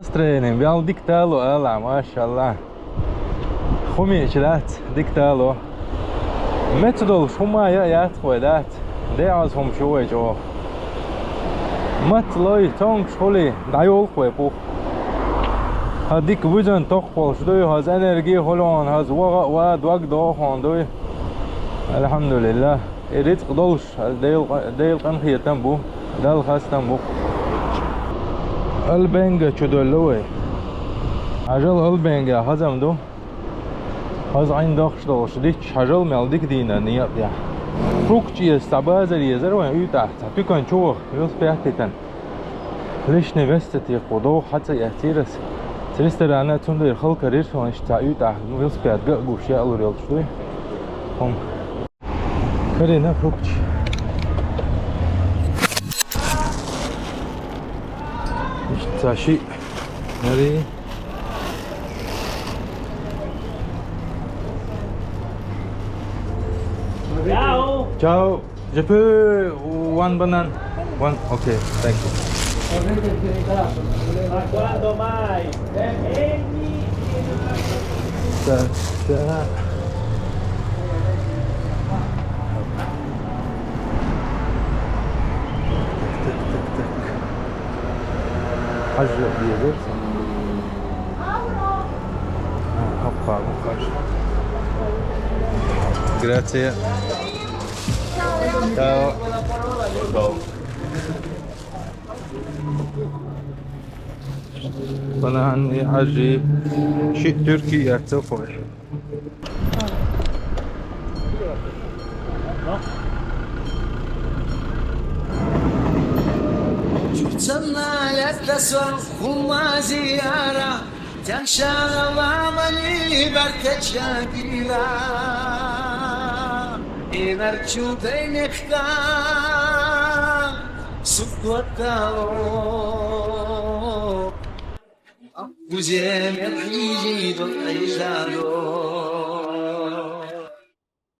Настроение, бял дикталу, ала, машалла. Хуми чилат, дикталу. Методол шумая ят хведат. Де аз хум шуе жо. Матлой тонг шули, дайол хве пух. هديك وزن تخبل شدوي هز انرجي هلون هز واد وقت دوخون دوي الحمد لله الرزق دولش ديل قنخية تنبو دال خاص تنبو البنجة شدولوي عجل البنجة هزم دو هز عين دخش دولش ديش عجل مالديك دينا نياب يا فروكتي استعبازر يزر وين يوتاح تحبيكن شوخ يوس بيحتتن ليش نفستي قدو حتى يحتيرس Restoranlar tüm halk arıyor falan işte uyuta велосипед гуще алурел что он Карина фрукт işte şey nereye Ciao Ciao je peux one banana one okay thank you Ma quando mai? Da, da. Hacı diyebilirsin. Hoppa, hoppa. Grazie. Ciao. Ciao. Bana hani acayip şey Türkiye çok hoş. وصلنا للتسوى وما زيارة تنشال ضامني بركة شاكيرة إنرجو دينكتا سكوتاو وزيم يرحيجي بالعيزالو